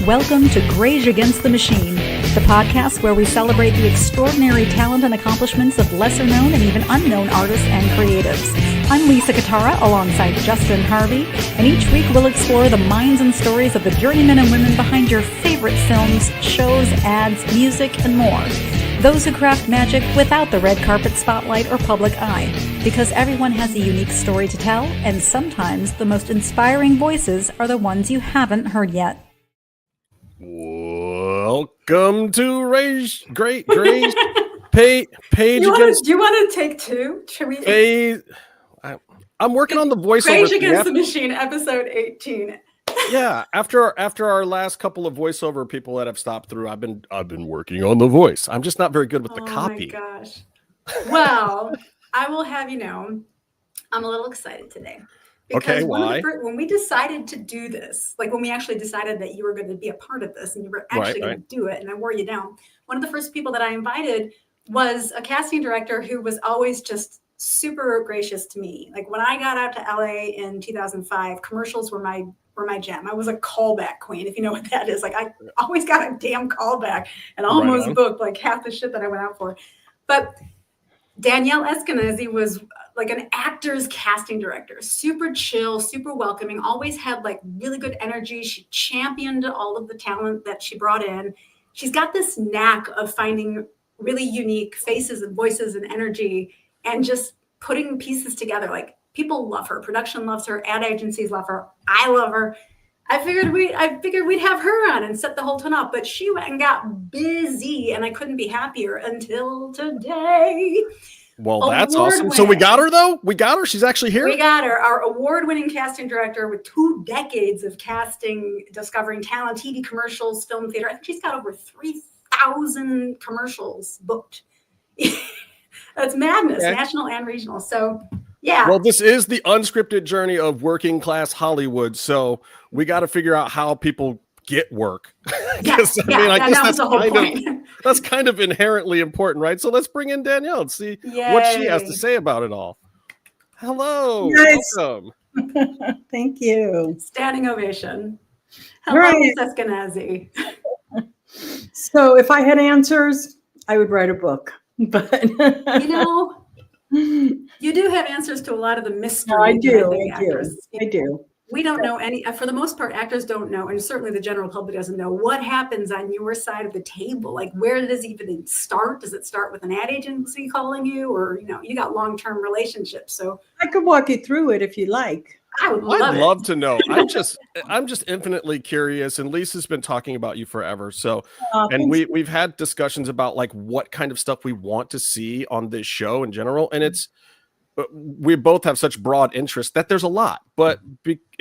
Welcome to Greige Against the Machine, the podcast where we celebrate the extraordinary talent and accomplishments of lesser-known and even unknown artists and creatives. I'm Lisa Katara alongside Justin Harvey, and each week we'll explore the minds and stories of the journeymen and women behind your favorite films, shows, ads, music, and more. Those who craft magic without the red carpet spotlight or public eye, because everyone has a unique story to tell, and sometimes the most inspiring voices are the ones you haven't heard yet. Welcome to Greige Page. Do you want to take two? Should we? I'm working on the voiceover. Greige Against the Machine, episode 18. Yeah, after our last couple of voiceover people that have stopped through, I've been working on the voice. I'm just not very good with the copy. Oh my gosh. Well, I will have you know, I'm a little excited today. Because okay, why? When we decided to do this, like when we actually decided that you were going to be a part of this and you were actually going to do it, and I wore you down, one of the first people that I invited was a casting director who was always just super gracious to me. Like when I got out to LA in 2005, commercials were my jam. I was a callback queen, if you know what that is. Like I always got a damn callback and almost booked like half the shit that I went out for. But Danielle Eskinazi was like an actor's casting director, super chill, super welcoming, always had like really good energy. She championed all of the talent that she brought in. She's got this knack of finding really unique faces and voices and energy and just putting pieces together. Like people love her, production loves her, ad agencies love her. I love her. I figured we'd have her on and set the whole tone up, but she went and got busy and I couldn't be happier until today. Well, that's awesome. So we got her though? We got her? She's actually here? We got her. Our award-winning casting director with 2 decades of casting, discovering talent, TV commercials, film theater. I think she's got over 3,000 commercials booked. That's madness, national and regional. So yeah. Well, this is the unscripted journey of working class Hollywood. So we got to figure out how people get work. I guess that's kind of inherently important, right? So let's bring in Danielle and see what she has to say about it all. Hello. Nice. Welcome. Thank you. Standing ovation. Hello, Ms. Eskinazi. So if I had answers, I would write a book. But you know, you do have answers to a lot of the mysteries. I do. We don't know any, for the most part, actors don't know, and certainly the general public doesn't know what happens on your side of the table. Like, where does it even start? Does it start with an ad agency calling you, or you got long-term relationships? So I could walk you through it if you like. I'd love to know. I'm just infinitely curious, and Lisa's been talking about you forever. So, and we've had discussions about like what kind of stuff we want to see on this show in general, and we both have such broad interest that there's a lot, but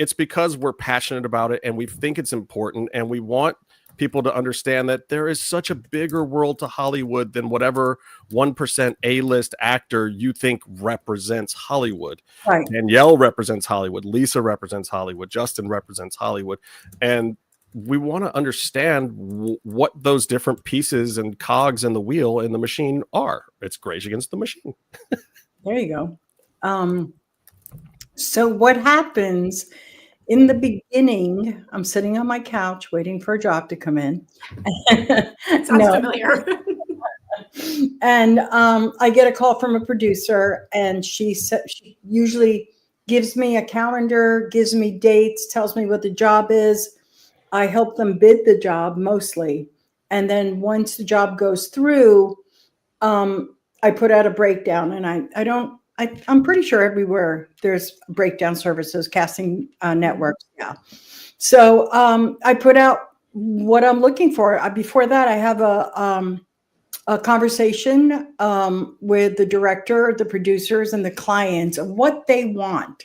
it's because we're passionate about it and we think it's important, and we want people to understand that there is such a bigger world to Hollywood than whatever 1% A-list actor you think represents Hollywood. Right. Danielle represents Hollywood. Lisa represents Hollywood. Justin represents Hollywood. And we want to understand what those different pieces and cogs in the wheel in the machine are. It's Greige Against the Machine. There you go. So what happens in the beginning, I'm sitting on my couch waiting for a job to come in. Sounds familiar. And I get a call from a producer, and she usually gives me a calendar, gives me dates, tells me what the job is. I help them bid the job mostly. And then once the job goes through, I put out a breakdown, and I'm pretty sure everywhere there's breakdown services, casting networks. Yeah. So I put out what I'm looking for. Before that, I have a conversation with the director, the producers, and the clients of what they want.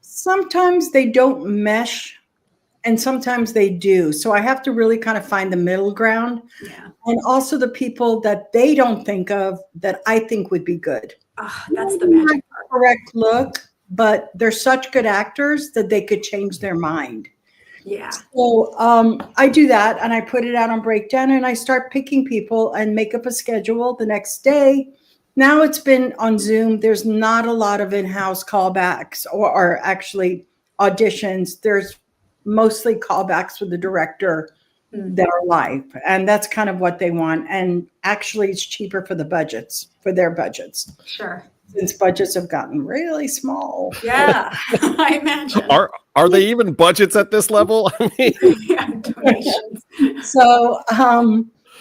Sometimes they don't mesh, and sometimes they do. So I have to really kind of find the middle ground. Yeah. And also the people that they don't think of that I think would be good. That's the magic part. Correct look, but they're such good actors that they could change their mind. Yeah. So I do that, and I put it out on Breakdown, and I start picking people and make up a schedule the next day. Now it's been on Zoom. There's not a lot of in-house callbacks or actually auditions. There's mostly callbacks with the director that are live. And that's kind of what they want. And actually it's cheaper for for their budgets. Sure. Since budgets have gotten really small. Yeah, I imagine. Are they even budgets at this level? I mean, yeah, donations. So,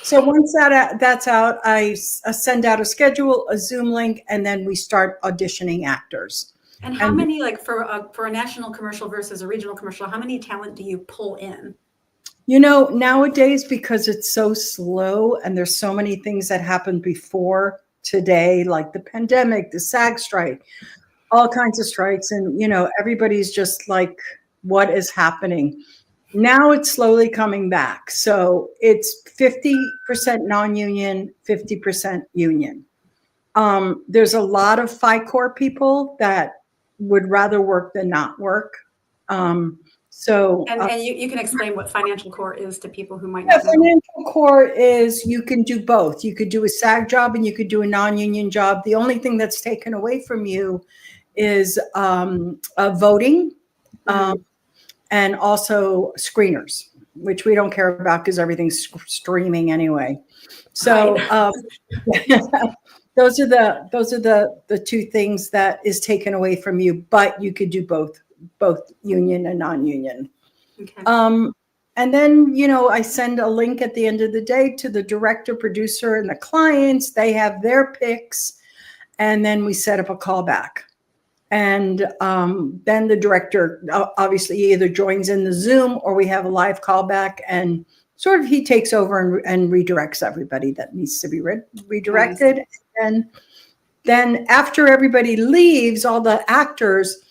so once that's out, I send out a schedule, a Zoom link, and then we start auditioning actors. And how many, like for a national commercial versus a regional commercial, how many talent do you pull in? You know, nowadays, because it's so slow and there's so many things that happened before today, like the pandemic, the SAG strike, all kinds of strikes. And, you know, everybody's just like, what is happening? Now it's slowly coming back. So it's 50% non-union, 50% union. There's a lot of FICOR people that would rather work than not work. And you can explain what financial core is to people who might not know. Financial core is you can do both. You could do a SAG job and you could do a non-union job. The only thing that's taken away from you is voting and also screeners, which we don't care about because everything's streaming anyway. So those are the two things that is taken away from you, but you could do both union and non-union. Okay. And then, you know, I send a link at the end of the day to the director, producer, and the clients. They have their picks, and then we set up a callback. And then the director obviously either joins in the Zoom or we have a live callback, and sort of he takes over and redirects everybody that needs to be redirected. Nice. And then after everybody leaves, all the actors,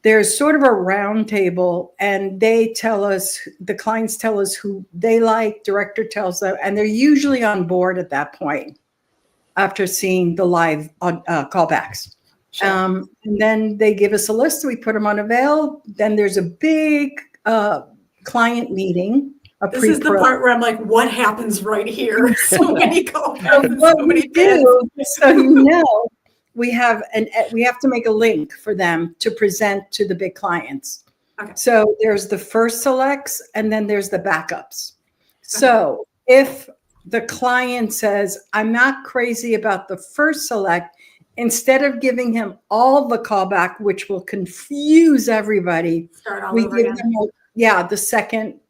there's sort of a round table, and they tell us, the clients tell us who they like, director tells them, and they're usually on board at that point after seeing the live callbacks. Sure. And then they give us a list, we put them on avail. Then there's a big client meeting. This is the part where I'm like, what happens right here? So many callbacks. What so we do, so you know, we have to make a link for them to present to the big clients. Okay. So there's the first selects and then there's the backups. So if the client says, I'm not crazy about the first select, instead of giving him all the callback, which will confuse everybody, we give them the second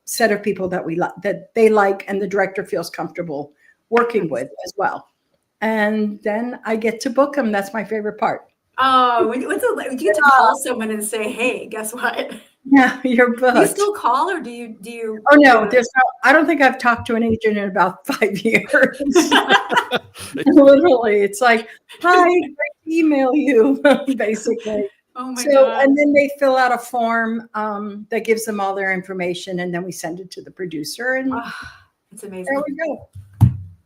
set of people that they like and the director feels comfortable working with as well. And then I get to book them. That's my favorite part. Oh, you get to call someone and say, "Hey, guess what? Yeah, you're booked." Do you still call, or do you? Oh no, I don't think I've talked to an agent in about 5 years. Literally, it's like, "Hi, I email you," basically. Oh my God. And then they fill out a form that gives them all their information, and then we send it to the producer, and it's amazing. There we go.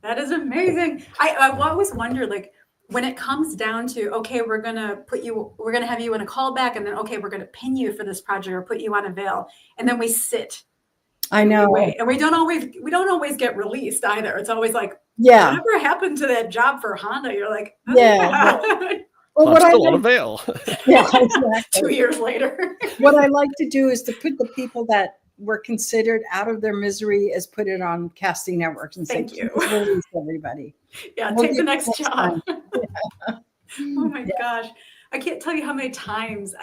That is amazing. I always wonder, like, when it comes down to, okay, we're going to have you in a callback, and then, okay, we're going to pin you for this project or put you on avail. And then we sit. I know. And we don't always get released either. It's always like, yeah, whatever happened to that job for Honda? You're like, oh, yeah. Well, what still on avail. Yeah, exactly. 2 years later. What I like to do is to put the people that were considered out of their misery as put it on casting networks and Thank say, you. Release everybody. Yeah, we'll take the next job. Yeah. Oh my gosh. I can't tell you how many times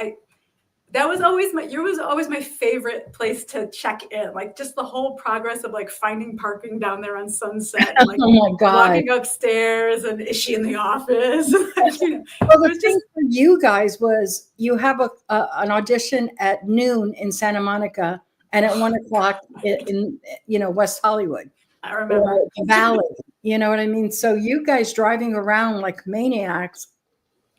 yours was always my favorite place to check in. Like just the whole progress of like finding parking down there on Sunset, and, like oh my God, walking upstairs, and is she in the office? Well, the thing for you guys was you have an audition at noon in Santa Monica and at 1 o'clock in West Hollywood. I remember the Valley. You know what I mean? So you guys driving around like maniacs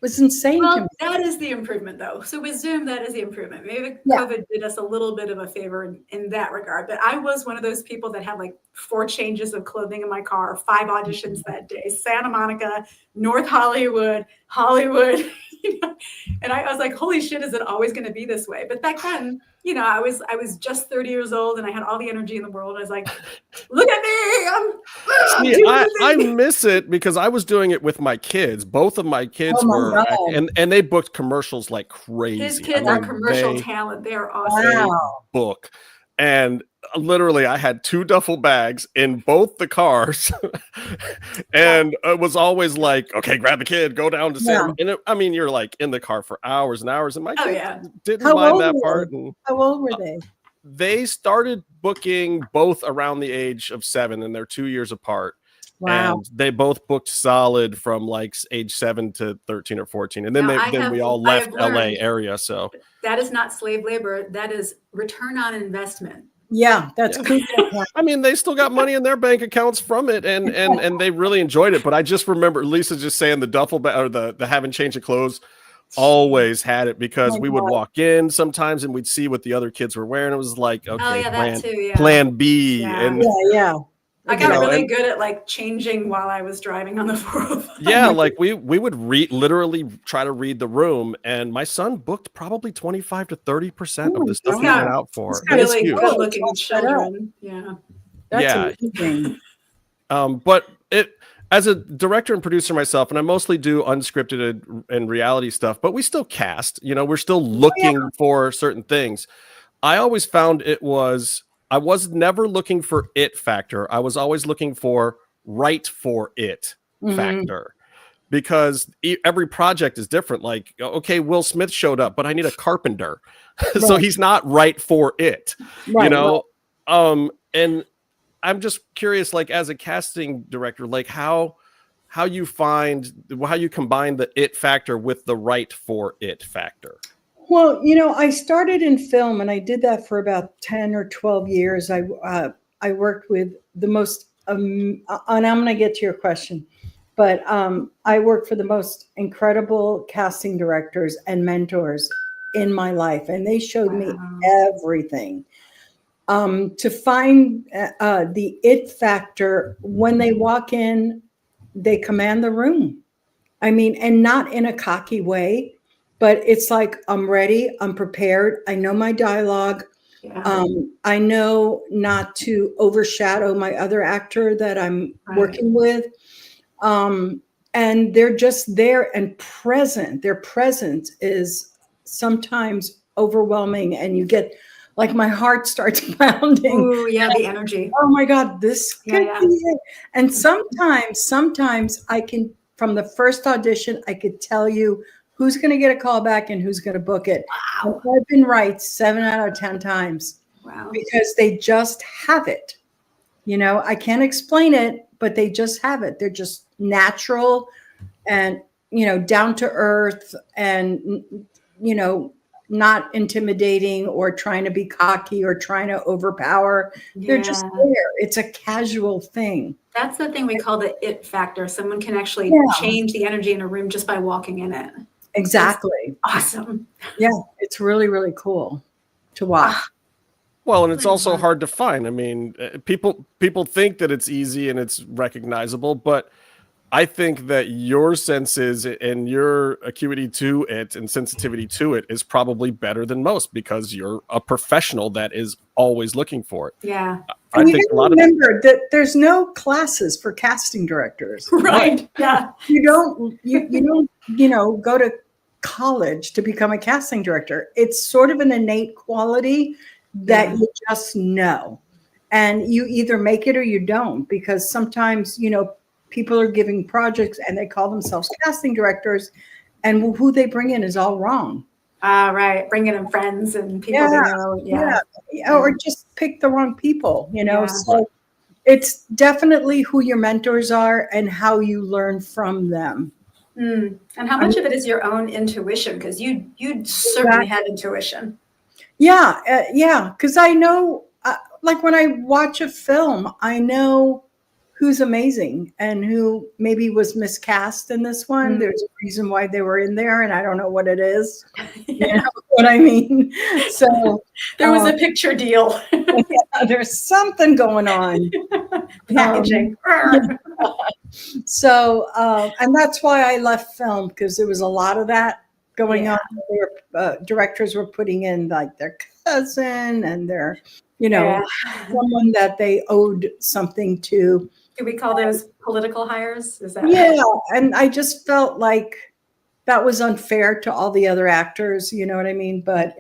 was insane. Well, that is the improvement, though. So with Zoom, that is the improvement. Maybe COVID did us a little bit of a favor in that regard. But I was one of those people that had like 4 changes of clothing in my car, 5 auditions that day: Santa Monica, North Hollywood, Hollywood. And I was like, holy shit, is it always going to be this way? But back then, I was just 30 years old and I had all the energy in the world. I was like, look at me. I miss it because I was doing it with my kids. Both of my kids were, and they booked commercials like crazy. His kids are commercial talent. They are awesome. Book. And literally, I had 2 duffel bags in both the cars, and it was always like, okay, grab the kid, go down to Santa. And I mean, you're like in the car for hours and hours, and my kids didn't mind that part. And how old were they? They started booking both around the age of 7, and they're 2 years apart. Wow. And they both booked solid from like age 7 to 13 or 14. And then we all left LA area. So that is not slave labor. That is return on investment. Yeah, that's cool. I mean, they still got money in their bank accounts from it, and they really enjoyed it. But I just remember Lisa just saying the duffel bag or the having change of clothes always had it, because we would walk in sometimes and we'd see what the other kids were wearing. It was like, okay, plan B. And I got really good at like changing while I was driving on the 405. Yeah, like we would literally try to read the room, and my son booked probably 25 to 30% of the stuff he went out for. It's really good looking children. Yeah. That's amazing. But as a director and producer myself, and I mostly do unscripted and reality stuff, but we still cast, we're still looking for certain things. I always found I was never looking for it factor. I was always looking for right for it factor, because every project is different. Like, okay, Will Smith showed up, but I need a carpenter. So he's not right for it, and I'm just curious, like as a casting director, like how you combine the it factor with the right for it factor. Well, I started in film, and I did that for about 10 or 12 years. I worked with the most, and I'm going to get to your question, but I worked for the most incredible casting directors and mentors in my life, and they showed me everything. To find the it factor, when they walk in, they command the room. I mean, and not in a cocky way, but it's like, I'm ready, I'm prepared, I know my dialogue. I know not to overshadow my other actor that I'm working with. And they're just there and present. Their presence is sometimes overwhelming, and you get like, my heart starts pounding. Oh yeah, the energy. Oh my God, this could be it. And sometimes I can, from the first audition, I could tell you who's going to get a call back and who's going to book it. Wow. I've been right 7 out of 10 times. Wow. Because they just have it. I can't explain it, but they just have it. They're just natural and, down to earth, and, not intimidating or trying to be cocky or trying to overpower. They're just there. It's a casual thing. That's the thing we call the it factor. Someone can actually change the energy in a room just by walking in it. Exactly. It's awesome. Yeah, it's really, really cool to watch. Well, and it's also hard to find. I mean, people think that it's easy and it's recognizable, but I think that your senses and your acuity to it and sensitivity to it is probably better than most, because you're a professional that is always looking for it. Yeah. I think a lot remember that there's no classes for casting directors. Right. Yeah. You don't, go to college to become a casting director. It's sort of an innate quality that you just know. And you either make it or you don't, because sometimes, people are giving projects and they call themselves casting directors, and who they bring in is all wrong. Right. Bringing in friends and people they know. Yeah. Or just pick the wrong people, So it's definitely who your mentors are and how you learn from them. And how much of it is your own intuition? Because you certainly had intuition. Yeah. Because I know, like when I watch a film, I know who's amazing and who maybe was miscast in this one. There's a reason why they were in there, and I don't know what it is. You know what I mean? So there was a picture deal. There's something going on. Packaging. So, and that's why I left film, because there was a lot of that going on. Directors were putting in like their cousin and their, someone that they owed something to. Do we call those political hires? Is that and I just felt like that was unfair to all the other actors, you know what I mean? But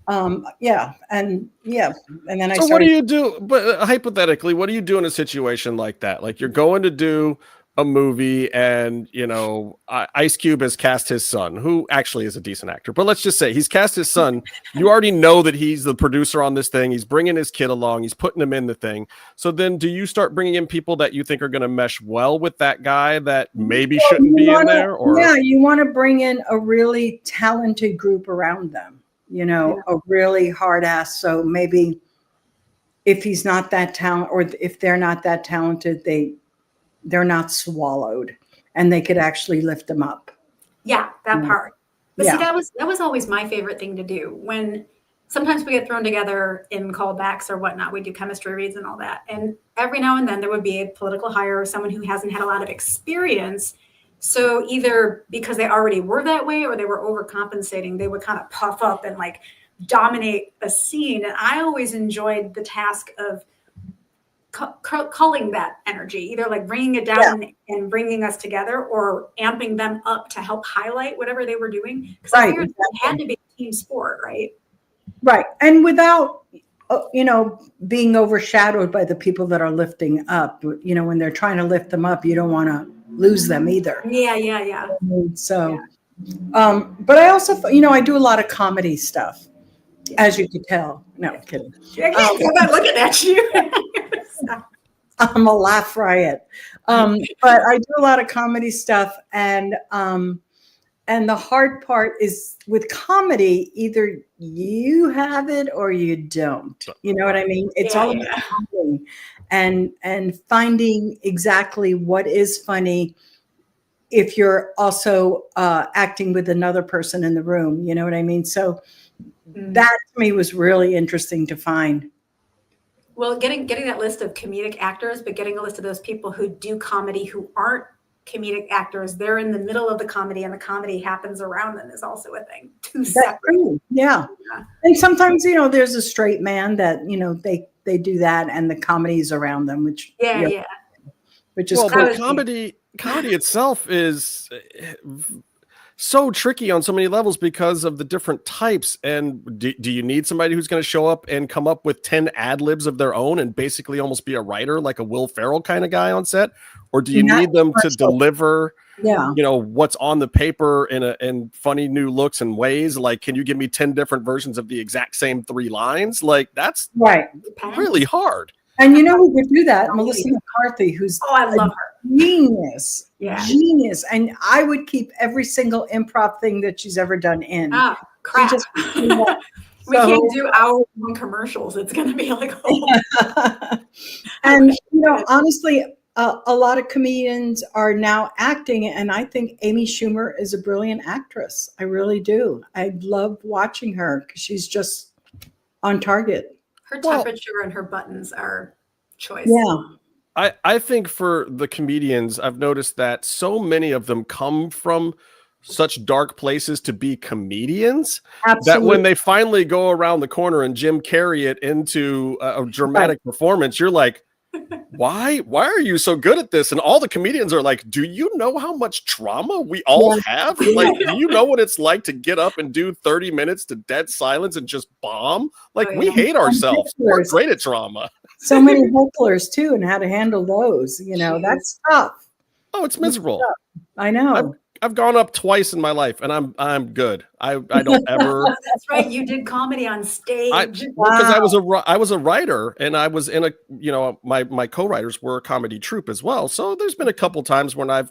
Yeah. And then I So what started. do you do? But hypothetically, what do you do in a situation like that? Like you're going to do a movie and, Ice Cube has cast his son, who actually is a decent actor. But let's just say he's cast his son. You already know that he's the producer on this thing. He's bringing his kid along. He's putting him in the thing. So then do you start bringing in people that you think are going to mesh well with that guy that maybe shouldn't be in there? Or yeah, you want to bring in a really talented group around them, a really hard ass. So maybe if he's not that talented, or if they're not that talented, they're not swallowed and they could actually lift them up. Yeah, that part. But see, that was always my favorite thing to do. When sometimes we get thrown together in callbacks or whatnot, we do chemistry reads and all that. And every now and then there would be a political hire or someone who hasn't had a lot of experience. So either because they already were that way or they were overcompensating, they would kind of puff up and like dominate a scene. And I always enjoyed the task of culling that energy, either like bringing it down and bringing us together or amping them up to help highlight whatever they were doing. Because I figured it had to be a team sport, right? Right. And without, being overshadowed by the people that are lifting up, when they're trying to lift them up, you don't want to lose them either. Yeah. So, but I also, I do a lot of comedy stuff, as you could tell. No, I'm kidding. I'm not looking at you. I'm a laugh riot. But I do a lot of comedy stuff. And the hard part is with comedy, either you have it or you don't. You know what I mean? It's all about finding and finding exactly what is funny if you're also acting with another person in the room. You know what I mean? So that to me was really interesting to find. Well, getting that list of comedic actors, but getting a list of those people who do comedy who aren't comedic actors, they're in the middle of the comedy and the comedy happens around them is also a thing. Two separate. Yeah. And sometimes, there's a straight man that, they do that and the comedy's around them, which which is cool. Comedy itself is so tricky on so many levels because of the different types. And do you need somebody who's going to show up and come up with 10 ad libs of their own and basically almost be a writer, like a Will Ferrell kind of guy on set? Or do you need them to deliver, what's on the paper in funny new looks and ways? Like, can you give me 10 different versions of the exact same 3 lines? Like, that's really hard. And who would do that? Melissa McCarthy, who's I love her. Genius. Genius. And I would keep every single improv thing that she's ever done in. Oh, crap. We can't do our own commercials. It's going to be like, And, honestly, a lot of comedians are now acting. And I think Amy Schumer is a brilliant actress. I really do. I love watching her because she's just on target. Her temperature and her buttons are choice. Yeah. I think for the comedians, I've noticed that so many of them come from such dark places to be comedians. Absolutely. That when they finally go around the corner and Jim carry it into a dramatic performance, you're like, why are you so good at this? And all the comedians are like, do you know how much trauma we all have? Like, do you know what it's like to get up and do 30 minutes to dead silence and just bomb? Like, we hate ourselves. We're great at trauma. So many hecklers too, and how to handle those, that's tough. Oh, it's miserable. I know. I've gone up twice in my life and I'm good. I don't ever. That's right. You did comedy on stage. Because I was a writer and I was in my co-writers were a comedy troupe as well. So there's been a couple times when I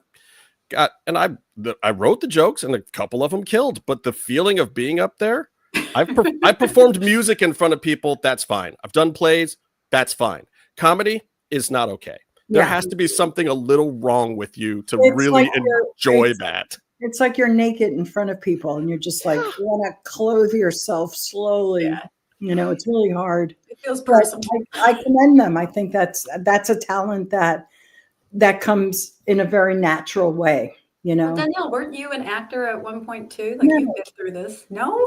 wrote the jokes and a couple of them killed, but the feeling of being up there, I've performed music in front of people. That's fine. I've done plays. That's fine. Comedy is not okay. There has to be something a little wrong with you to really enjoy that. It's like you're naked in front of people and you're just like, you want to clothe yourself slowly. Yeah. It's really hard. It feels personal. I commend them. I think that's a talent that comes in a very natural way. Well, Danielle, weren't you an actor at one point too? Like you've been through this? No?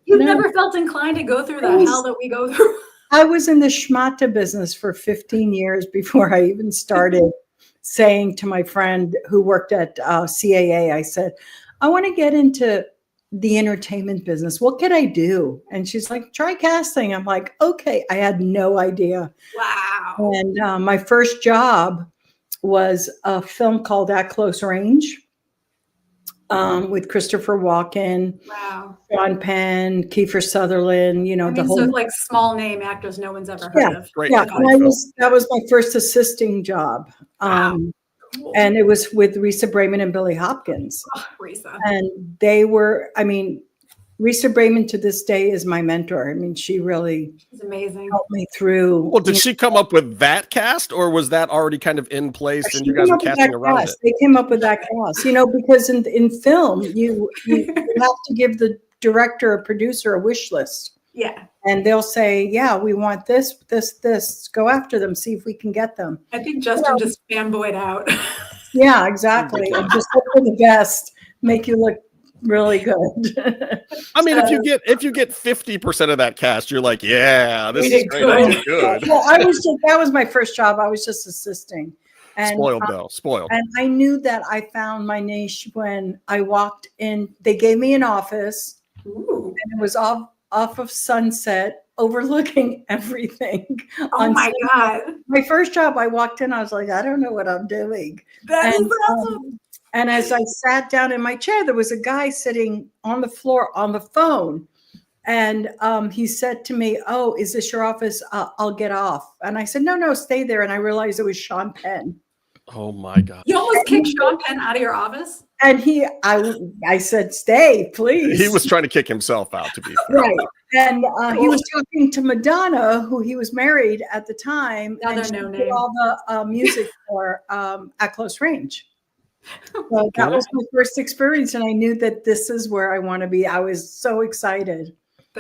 You've never felt inclined to go through the hell that we go through? I was in the schmata business for 15 years before I even started saying to my friend who worked at CAA, I said, I want to get into the entertainment business. What could I do? And she's like, try casting. I'm like, okay. I had no idea. Wow. And my first job was a film called At Close Range with Christopher Walken, Wow. Sean Penn, Kiefer Sutherland, the whole. So like small name actors no one's ever heard of. Great. Yeah, that was my first assisting job. Wow. Cool. And it was with Risa Brayman and Billy Hopkins. Oh, Risa. And they were, Risa Brayman to this day is my mentor. She really She's amazing. helped me through. Well, did she come up with that cast, or was that already kind of in place and you guys were casting around it? They came up with that cast, because in film, you have to give the director or producer a wish list. Yeah. And they'll say, yeah, we want this. Go after them, see if we can get them. I think Justin just fanboyed out. Yeah, exactly. And just look for the best, make you look really good. If you get 50% of that cast, you're like, yeah, this is great. That's good. Well, that was my first job. I was just assisting. And, Spoiled. And I knew that I found my niche when I walked in. They gave me an office. Ooh. And it was off of Sunset, overlooking everything. Oh my God. My first job, I walked in, I was like, I don't know what I'm doing. That is awesome. And as I sat down in my chair, there was a guy sitting on the floor on the phone. And he said to me, oh, is this your office? I'll get off. And I said, no, stay there. And I realized it was Sean Penn. Oh my God. You almost kicked Sean Penn out of your office? And I said, stay, please. He was trying to kick himself out, to be fair. Right. And he was talking to Madonna, who he was married at the time. Another and she no did name. all the music for At Close Range. So that was my first experience. And I knew that this is where I want to be. I was so excited.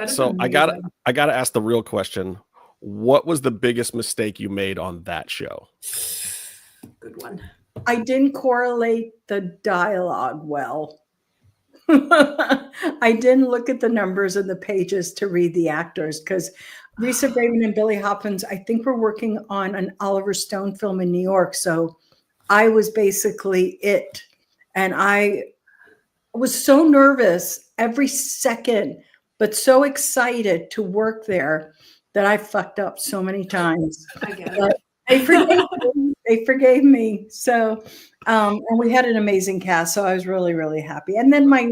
So I gotta ask the real question. What was the biggest mistake you made on that show? Good one. I didn't correlate the dialogue well. I didn't look at the numbers and the pages to read the actors because Risa Brayman and Billy Hopkins, I think, were working on an Oliver Stone film in New York. So I was basically it. And I was so nervous every second, but so excited to work there that I fucked up so many times. I get it. They forgave me. So, and we had an amazing cast. So I was really, really happy. And then my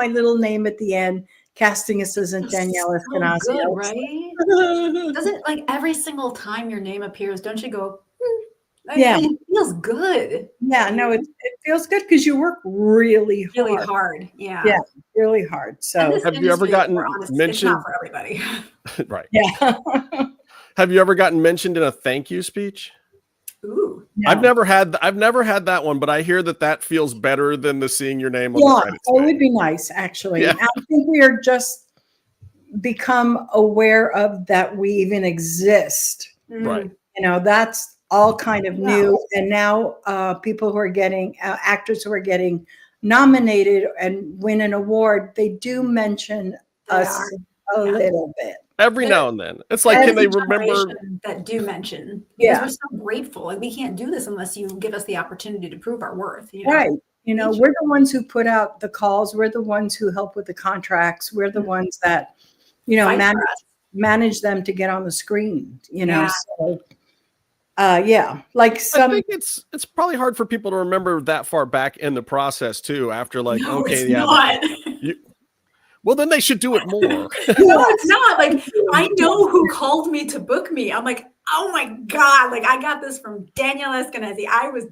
little name at the end, casting assistant Danielle Eskinazi. So good, right? Doesn't like every single time your name appears, don't you go, yeah, it feels good. Yeah, no, it feels good because you work really hard. Yeah. Yeah, really hard. So have you ever gotten mentioned? It's not for everybody. Right. Yeah. Have you ever gotten mentioned in a thank you speech? Ooh. No. I've never had that one, but I hear that feels better than the seeing your name on the credits. It would be nice, actually. Yeah. I think we are just become aware of that we even exist. Right. That's all kind of new. And now people who are getting actors who are getting nominated and win an award, they do mention us a little bit. Every now and then. It's like, can they remember that do mention? Because we're so grateful. Like we can't do this unless you give us the opportunity to prove our worth. Right. We're the ones who put out the calls. We're the ones who help with the contracts. We're the ones that, manage them to get on the screen, So, like I think it's probably hard for people to remember that far back in the process too. After well, then they should do it more. No, it's not. Like I know who called me to book me. I'm like, oh my God! Like I got this from Danielle Eskinazi. I was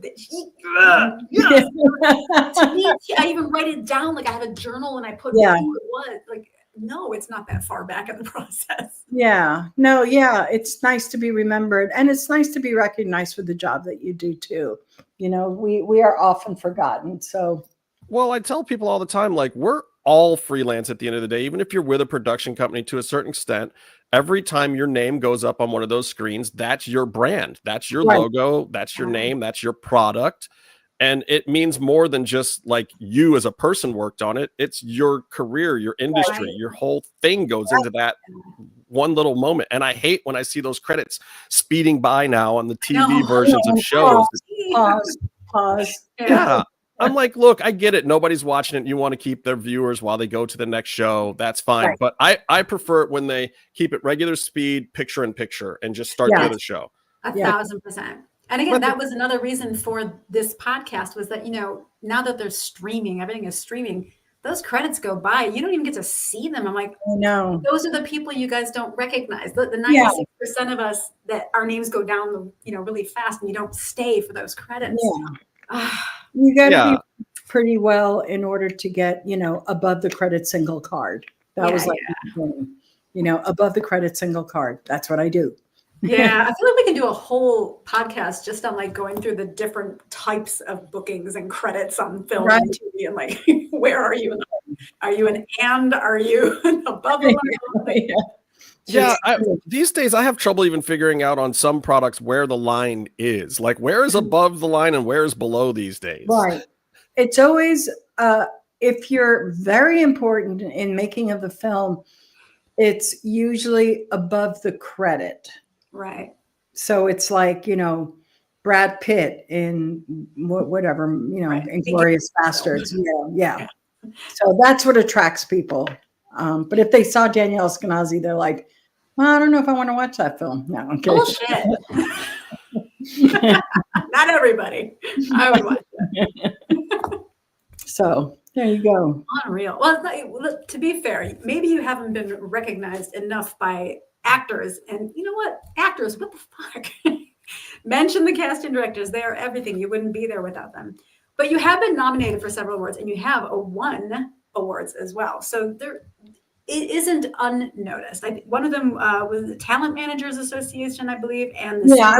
I even write it down. Like I have a journal and I put who it was. Like no, it's not that far back in the process. Yeah. No. Yeah. It's nice to be remembered, and it's nice to be recognized for the job that you do too. We are often forgotten. So. Well, I tell people all the time, like we're all freelance at the end of the day. Even if you're with a production company to a certain extent, every time your name goes up on one of those screens, that's your brand, that's your logo, that's your name, that's your product. And it means more than just like you as a person worked on it. It's your career, your industry, your whole thing goes into that one little moment. And I hate when I see those credits speeding by now on the TV versions of shows. Pause. Yeah. I'm like, look, I get it. Nobody's watching it. You want to keep their viewers while they go to the next show. That's fine. Right. But I prefer it when they keep it regular speed, picture in picture, and just start the other show. 1,000%. And again, that was another reason for this podcast was that, now that they're streaming, everything is streaming, those credits go by. You don't even get to see them. I'm like, no, those are the people you guys don't recognize. The 96% of us that our names go down, really fast, and you don't stay for those credits. You got to be pretty well in order to get, above the credit single card. That was like, above the credit single card. That's what I do. Yeah, I feel like we can do a whole podcast just on like going through the different types of bookings and credits on film and TV, and like, where are you? Are you an and? Are you above the line? Yeah, these days I have trouble even figuring out on some products where the line is. Like, where is above the line and where is below these days? Right. It's always, if you're very important in making of the film, it's usually above the credit. Right. So it's like, Brad Pitt in whatever, Inglourious Bastards. Yeah. So that's what attracts people. But if they saw Danielle Eskinazi, they're like, well, I don't know if I want to watch that film. No, I'm kidding. Bullshit. Not everybody. I would watch it. So there you go. Unreal. Well, to be fair, maybe you haven't been recognized enough by actors. And you know what? Actors, what the fuck? Mention the casting directors. They are everything. You wouldn't be there without them. But you have been nominated for several awards, and you have won awards as well. So it isn't unnoticed. One of them was the Talent Managers Association, I believe. And I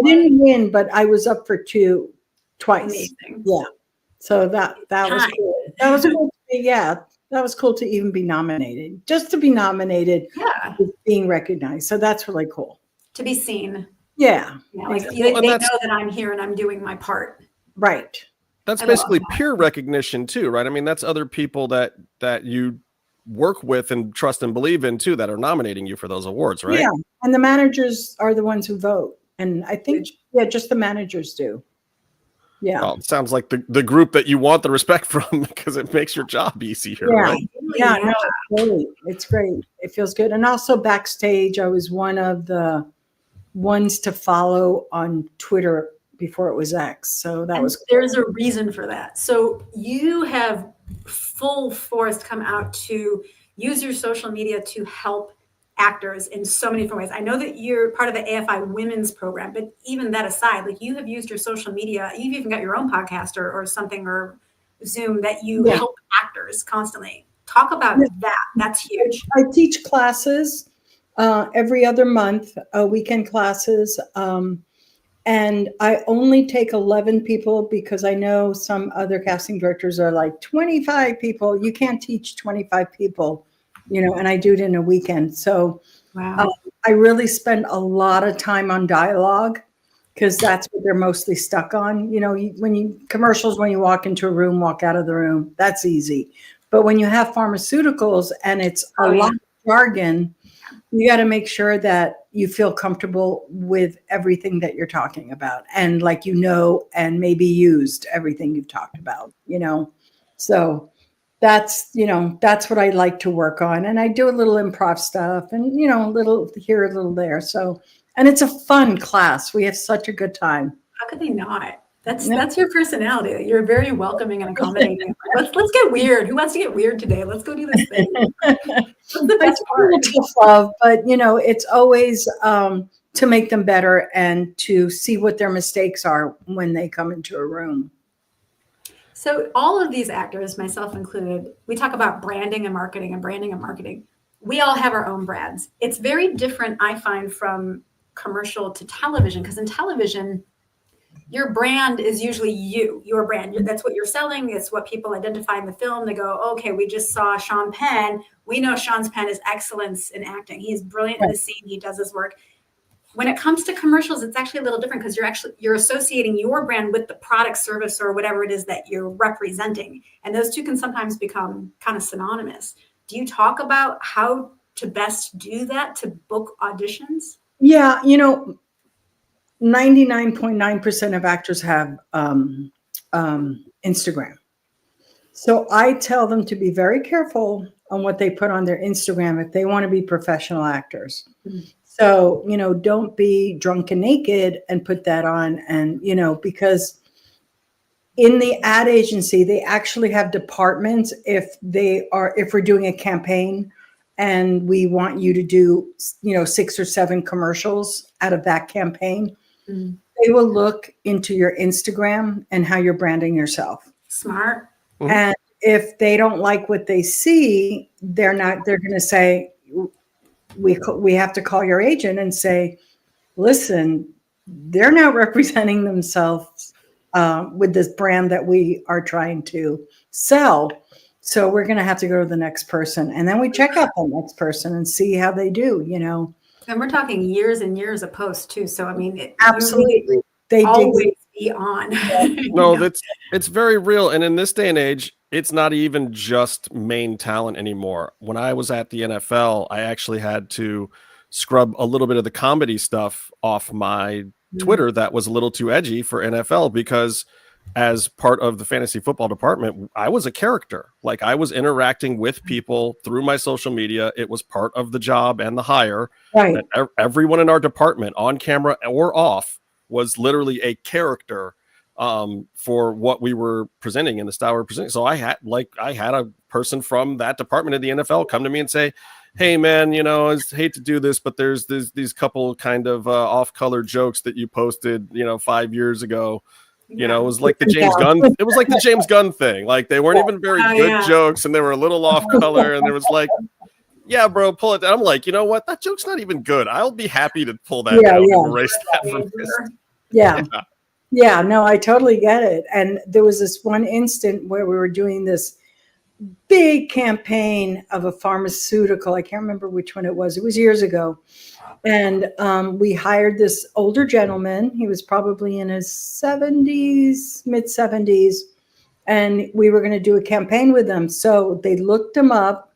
didn't win, but I was up for twice. Amazing. Yeah. So that was cool. That was cool. That was cool to even be nominated. Just to be nominated, being recognized. So that's really cool. To be seen. Yeah. Like they know that I'm here and I'm doing my part. Right. That's basically peer recognition too, right? I mean, that's other people that you work with and trust and believe in too that are nominating you for those awards, right? Yeah. And the managers are the ones who vote. And I think, just the managers do. Yeah. Well, it sounds like the group that you want the respect from because it makes your job easier, right? Yeah, no, really. It's great. It feels good. And also backstage, I was one of the ones to follow on Twitter before it was X. So there's a reason for that. So you have full force come out to use your social media to help actors in so many different ways. I know that you're part of the AFI women's program, but even that aside, like you have used your social media, you've even got your own podcast or something or Zoom that you help actors constantly. Talk about that. That's huge. I teach classes every other month, weekend classes. And I only take 11 people because I know some other casting directors are like 25 people. You can't teach 25 people, and I do it in a weekend. So I really spend a lot of time on dialogue because that's what they're mostly stuck on. Commercials, when you walk into a room, walk out of the room, that's easy. But when you have pharmaceuticals and it's a lot of jargon, you got to make sure that you feel comfortable with everything that you're talking about and and maybe used everything you've talked about, So that's what I like to work on. And I do a little improv stuff and, a little here, a little there. So, and it's a fun class. We have such a good time. How could they not? That's your personality. You're very welcoming and accommodating. Let's get weird. Who wants to get weird today? Let's go do this thing. That's the best part. Tough love, but it's always to make them better and to see what their mistakes are when they come into a room. So all of these actors, myself included, we talk about branding and marketing. We all have our own brands. It's very different, I find, from commercial to television, because in television, your brand is usually your brand. That's what you're selling. It's what people identify in the film. They go, okay, we just saw Sean Penn. We know Sean Penn is excellence in acting. He's brilliant in the scene. He does his work. When it comes to commercials, it's actually a little different because you're associating your brand with the product, service, or whatever it is that you're representing. And those two can sometimes become kind of synonymous. Do you talk about how to best do that to book auditions? Yeah, 99.9% of actors have Instagram. So I tell them to be very careful on what they put on their Instagram if they want to be professional actors. So, don't be drunk and naked and put that on. And, because in the ad agency, they actually have departments if we're doing a campaign and we want you to do, 6 or 7 commercials out of that campaign, they will look into your Instagram and how you're branding yourself. Smart. And if they don't like what they see, they're going to say, we have to call your agent and say, listen, they're not representing themselves with this brand that we are trying to sell. So we're going to have to go to the next person. And then we check out the next person and see how they do, And we're talking years and years of posts too. So, I mean, absolutely. They always be on. No, it's very real. And in this day and age, it's not even just main talent anymore. When I was at the NFL, I actually had to scrub a little bit of the comedy stuff off my Twitter that was a little too edgy for NFL, because as part of the fantasy football department, I was a character. Like, I was interacting with people through my social media. It was part of the job and the hire. Right. Everyone in our department, on camera or off, was literally a character for what we were presenting and the style we were presenting. So I had a person from that department of the NFL come to me and say, hey man, I hate to do this, but there's these couple kind of off-color jokes that you posted, 5 years ago. It was like the James Gunn. It was like the James Gunn thing. Like, they weren't even very good jokes, and they were a little off color. And there was like, yeah, bro, pull it down. I'm like, you know what? That joke's not even good. I'll be happy to pull that down and erase that from this. Yeah, no, I totally get it. And there was this one instant where we were doing this big campaign of a pharmaceutical. I can't remember which one it was. It was years ago. And we hired this older gentleman. He was probably in his 70s, mid 70s. And we were going to do a campaign with him. So they looked him up.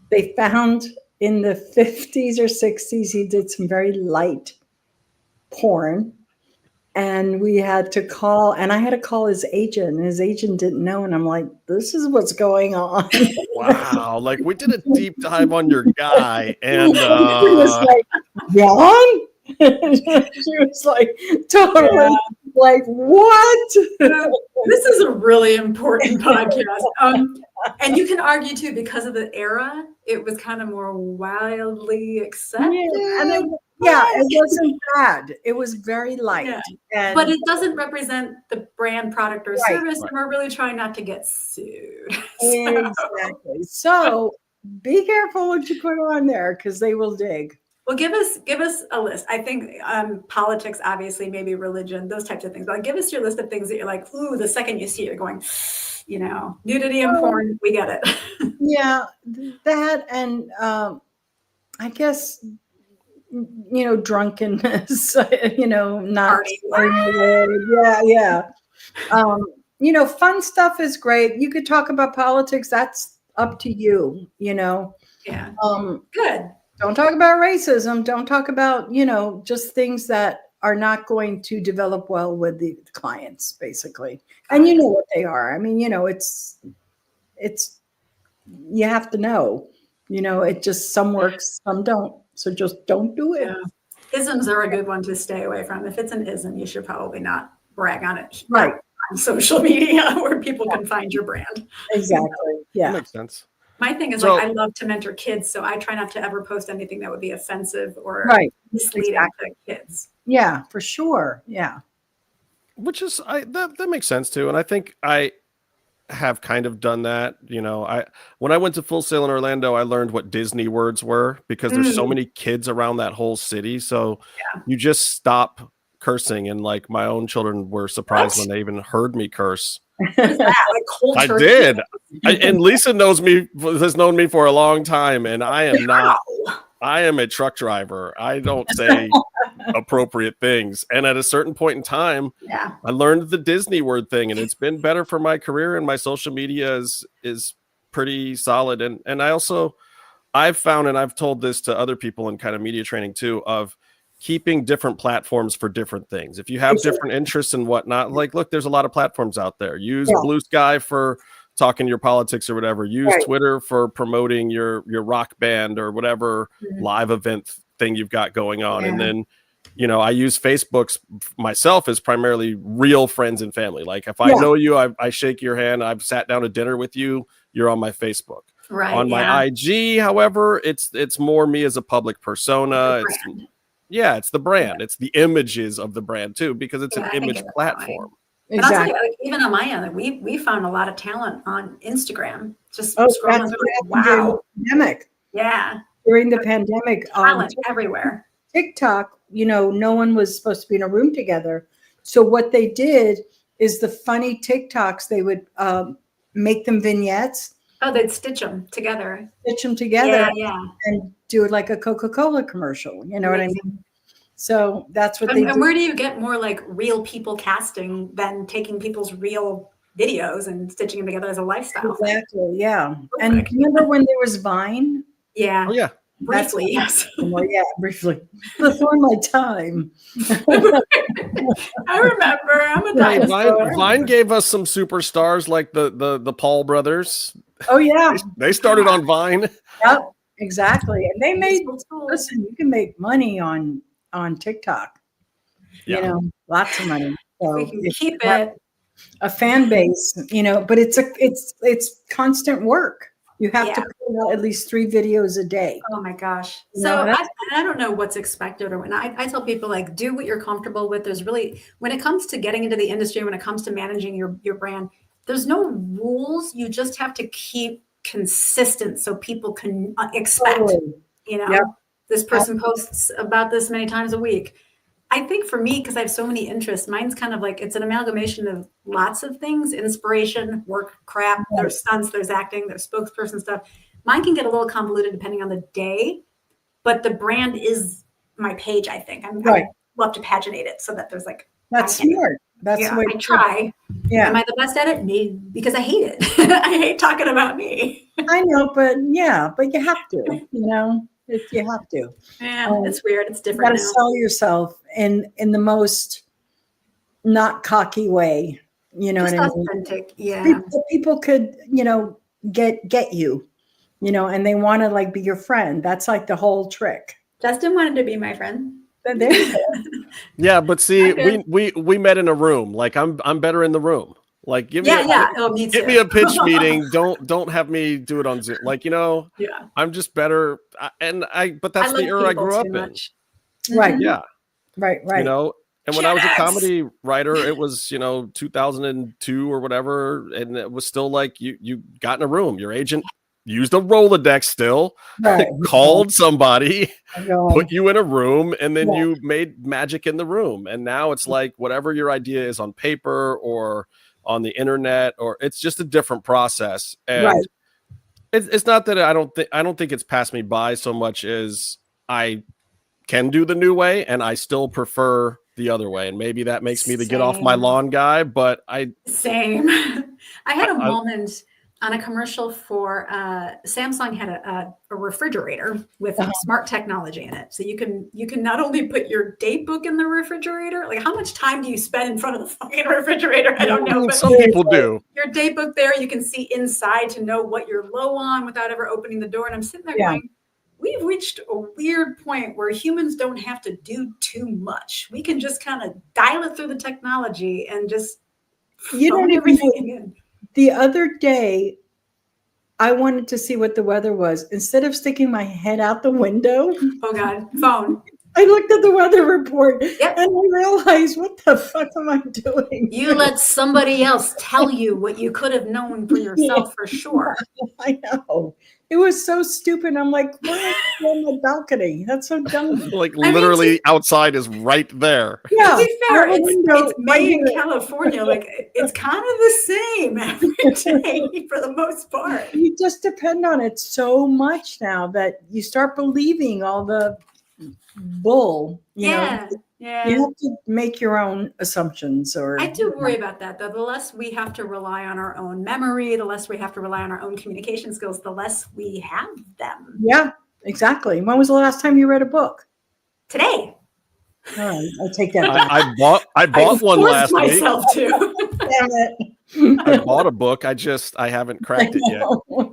They found in the 50s or 60s, he did some very light porn. And we had to call, and I had to call his agent, and his agent didn't know. And I'm like, this is what's going on. Wow. Like, we did a deep dive on your guy. And she was like, John? She was like, totally like, what? This is a really important podcast. And you can argue too, because of the era, it was kind of more wildly accepted. It wasn't bad. It was very light. But it doesn't represent the brand, product, or service. And we're really trying not to get sued. Exactly. So be careful what you put on there, because they will dig. Well, give us a list. I think politics, obviously, maybe religion, those types of things. But give us your list of things that you're like, ooh, the second you see it, you're going, nudity and porn, we get it. Yeah, that, and I guess, drunkenness, not. Fun stuff is great. You could talk about politics. That's up to you, Yeah. Good. Don't talk about racism. Don't talk about, just things that are not going to develop well with the clients, basically. And you know what they are. I mean, it's you have to know, it just, some works, some don't. So just don't do it. Yeah. Isms are a good one to stay away from. If it's an ism, you should probably not brag on it. Right. On social media where people can find your brand. Exactly. Yeah. That makes sense. My thing is, I love to mentor kids, so I try not to ever post anything that would be offensive or misleading to kids. Yeah, for sure. Yeah. Which is, that makes sense too. And I think I have kind of done that. When I went to Full Sail in Orlando, I learned what Disney words were, because there's so many kids around that whole city. So you just stop cursing. And like, my own children were surprised when they even heard me curse. What is that? Like cold I turkey? did. And Lisa has known me for a long time, and I am not. I am a truck driver. I don't say appropriate things. And at a certain point in time, I learned the Disney word thing, and it's been better for my career, and my social media is pretty solid. And I've found, and I've told this to other people in kind of media training too, of keeping different platforms for different things. If you have different interests and whatnot, like, look, there's a lot of platforms out there. Use Blue Sky for talking your politics or whatever. Use Twitter for promoting your rock band or whatever live event thing you've got going on. And then, you know, I use Facebook's myself as primarily real friends and family. Like if I know you, I shake your hand, I've sat down to dinner with you, you're on my Facebook. Right. On my IG, however, it's more me as a public persona. It's the brand. It's the images of the brand too, because it's an image platform. But I'll tell you, like, even on my end, we found a lot of talent on Instagram. Just scrolling through. Wow. Pandemic. Yeah. During the pandemic, talent everywhere. TikTok, you know, no one was supposed to be in a room together. So what they did is the funny TikToks, they would make them vignettes. Oh, they'd stitch them together. And do it like a Coca-Cola commercial. You know what I mean? So that's what they do. And where do you get more like real people casting than taking people's real videos and stitching them together as a lifestyle? Exactly. Yeah. And remember when there was Vine? Yeah. Oh, yeah. Briefly, yes. Yeah, briefly. Before my time. I remember. I'm a dinosaur. Vine gave us some superstars like the Paul brothers. Oh, yeah. They started on Vine. Yep, exactly. And they made, listen, you can make money on TikTok. You know, lots of money. So we can keep it. A fan base, you know, but it's constant work. You have to put out at least 3 videos a day. Oh my gosh. So I don't know what's expected or whatnot. I tell people, like, do what you're comfortable with. There's really, when it comes to getting into the industry, when it comes to managing your brand, there's no rules. You just have to keep consistent so people can expect, you know, this person posts about this many times a week. I think for me, because I have so many interests, mine's kind of like, it's an amalgamation of lots of things: inspiration, work, crap, there's stunts, there's acting, there's spokesperson stuff. Mine can get a little convoluted depending on the day, but the brand is my page, I think. I love to paginate it so that there's like, that's smart. That's the way I try. Yeah. Am I the best at it? Maybe, because I hate it. I hate talking about me. I know, but you have to, you know. You have to. Yeah, it's weird. It's different. You got to sell yourself in the most not cocky way. You know just what authentic. I mean? Yeah. People could, you know, get you, you know, and they want to like be your friend. That's like the whole trick. Justin wanted to be my friend. There you go. Yeah, but see, we met in a room. Like I'm better in the room. Like give me a pitch meeting. Don't have me do it on Zoom. Like, you know, I'm just better. But that's the era I grew up in. Right. Yeah. Right. You know, and when I was a comedy writer, it was, you know, 2002 or whatever. And it was still like you got in a room, your agent used a Rolodex still, called somebody, put you in a room, and then you made magic in the room. And now it's like whatever your idea is on paper or on the internet, or it's just a different process. And it's not that I don't think it's passed me by so much as I can do the new way, and I still prefer the other way. And maybe that makes me the get off my lawn guy, but I had a moment on a commercial for Samsung had a refrigerator with smart technology in it. So you can not only put your date book in the refrigerator, like how much time do you spend in front of the fucking refrigerator? I don't know. But some people do. Your date book there, you can see inside to know what you're low on without ever opening the door. And I'm sitting there going, we've reached a weird point where humans don't have to do too much. We can just kind of dial it through the technology and just phone everything in. The other day, I wanted to see what the weather was. Instead of sticking my head out the window. Oh, God. Phone. I looked at the weather report and I realized, what the fuck am I doing? You let somebody else tell you what you could have known for yourself for sure. I know. It was so stupid. I'm like, where on my balcony? That's so dumb. Like literally outside is right there. Yeah. To be fair, it's May in California. Like it's kind of the same every day for the most part. You just depend on it so much now that you start believing all the bull. You know? Yeah. You have to make your own assumptions. I do worry about that, though. The less we have to rely on our own memory, the less we have to rely on our own communication skills, the less we have them. Yeah, exactly. When was the last time you read a book? Today. All right, I'll take that back. I bought one last week. myself to. Damn it. I bought a book. I haven't cracked it yet.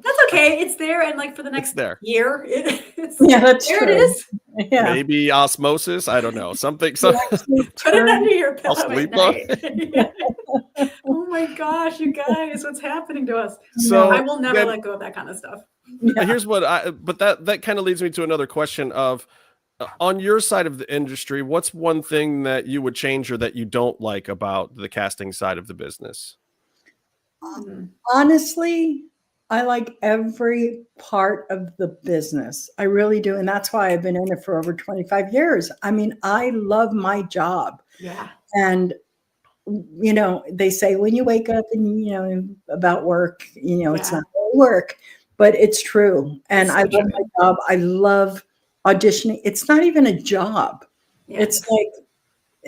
That's okay. It's there, and like for the next year, it's that's there. true. It is. Yeah. Maybe osmosis. I don't know. Something. Put it under your pillow sleep at night. Oh my gosh, you guys, what's happening to us? So I will never let go of that kind of stuff. Here's what but that kind of leads me to another question of, on your side of the industry, what's one thing that you would change or that you don't like about the casting side of the business? Honestly, I like every part of the business. I really do. And that's why I've been in it for over 25 years. I mean, I love my job. Yeah. And, you know, they say when you wake up and, you know, about work, you know, it's not work, but it's true. And I love my job. I love auditioning. It's not even a job. Yeah.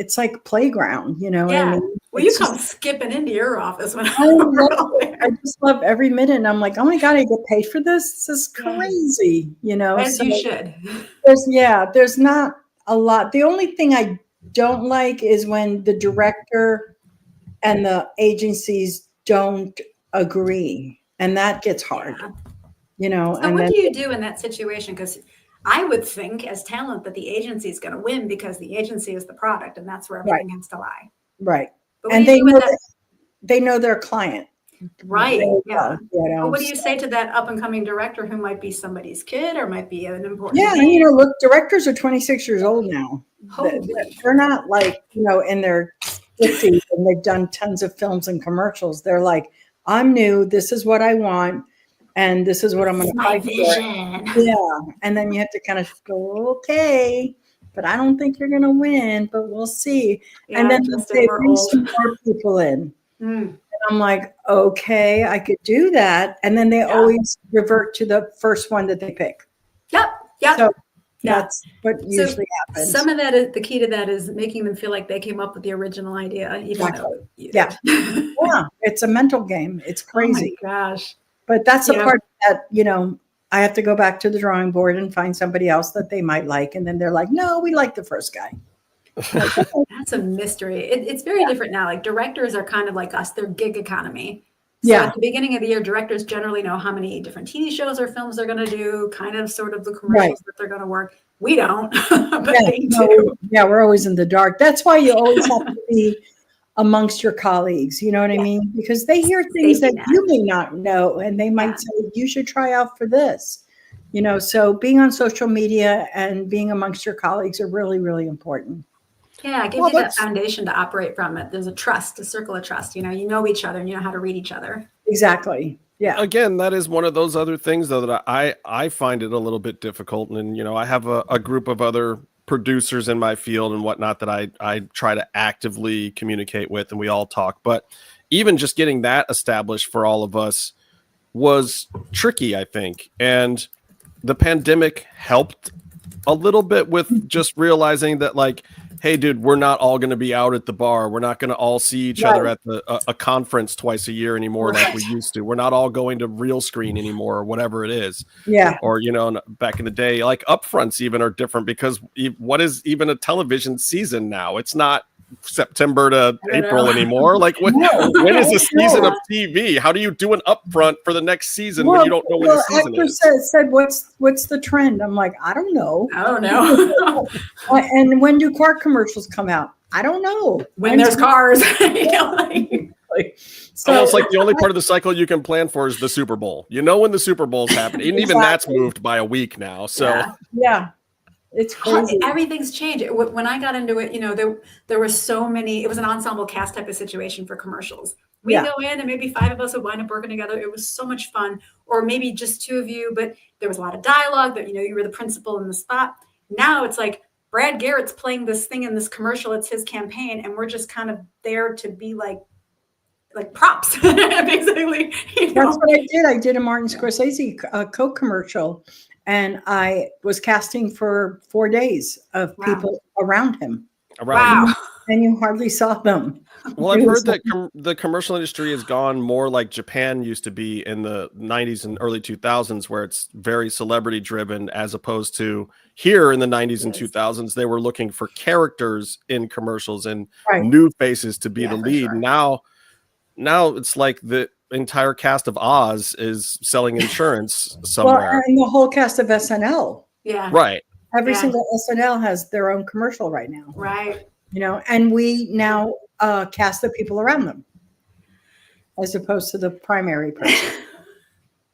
It's like playground, you know. Yeah. I mean? Well, you come skipping into your office when I just love every minute. And I'm like, oh my God, I get paid for this. This is crazy, you know. As you should. There's not a lot. The only thing I don't like is when the director and the agencies don't agree, and that gets hard, you know. So what do you do in that situation? Because I would think as talent that the agency is going to win because the agency is the product, and that's where everything has to lie. Right. But and they know their client. Right. Yeah. You know, but what do you say to that up and coming director who might be somebody's kid or might be an important? Yeah. And, you know, look, directors are 26 years old now. They're not like, you know, in their 50s and they've done tons of films and commercials. They're like, I'm new. This is what I want. And this is what I'm going to fight for. Yeah. And then you have to kind of go, okay, but I don't think you're going to win, but we'll see. Yeah, and then they bring some more people in. And I'm like, okay, I could do that. And then they always revert to the first one that they pick. Yep. So that's what usually happens. Some of that is the key to that is making them feel like they came up with the original idea. Yeah. It's a mental game. It's crazy. Oh my gosh. But that's the part that, you know, I have to go back to the drawing board and find somebody else that they might like. And then they're like, no, we like the first guy. That's a mystery. It's very different now. Like directors are kind of like us. They're gig economy. So at the beginning of the year, directors generally know how many different TV shows or films they're going to do, kind of sort of the commercials that they're going to work. We don't, but they do. Yeah, we're always in the dark. That's why you always have to be amongst your colleagues, you know what I mean? Because they hear things that you may not know, and they might say, you should try out for this, you know? So being on social media and being amongst your colleagues are really, really important. Yeah, it gives you that foundation to operate from it. There's a circle of trust, you know each other and you know how to read each other. Exactly. Yeah. Again, that is one of those other things though, that I find it a little bit difficult. And, you know, I have a group of other producers in my field and whatnot that I try to actively communicate with, and we all talk, but even just getting that established for all of us was tricky, I think. And the pandemic helped a little bit with just realizing that, like, hey, dude, we're not all going to be out at the bar. We're not going to all see each other at a conference twice a year anymore like we used to. We're not all going to Real Screen anymore or whatever it is. Yeah. Or, you know, back in the day, like upfronts even are different because what is even a television season now? It's not September to April anymore. Like when is a season of TV? How do you do an upfront for the next season when you don't know when the season is? Said what's the trend? I'm like, I don't know. And when do car commercials come out? I don't know. When there's cars. So, almost like the only part of the cycle you can plan for is the Super Bowl. You know when the Super Bowl's happening, and even that's moved by a week now. So yeah. It's crazy. Everything's changed. When I got into it, you know, there were so many, it was an ensemble cast type of situation for commercials. We go in and maybe 5 of us would wind up working together. It was so much fun. Or maybe just 2 of you, but there was a lot of dialogue that, you know, you were the principal in the spot. Now it's like Brad Garrett's playing this thing in this commercial. It's his campaign. And we're just kind of there to be like props, basically. You know? That's what I did. I did a Martin Scorsese Coke commercial. And I was casting for 4 days of people around him. Wow. And you hardly saw them. Well, I've heard that the commercial industry has gone more like Japan used to be in the 90s and early 2000s, where it's very celebrity driven, as opposed to here in the 90s and 2000s, they were looking for characters in commercials and new faces to be the lead. Sure. Now it's like the entire cast of Oz is selling insurance somewhere. Well, and the whole cast of SNL. Yeah. Right. Every single SNL has their own commercial right now. Right. You know, and we now cast the people around them as opposed to the primary person.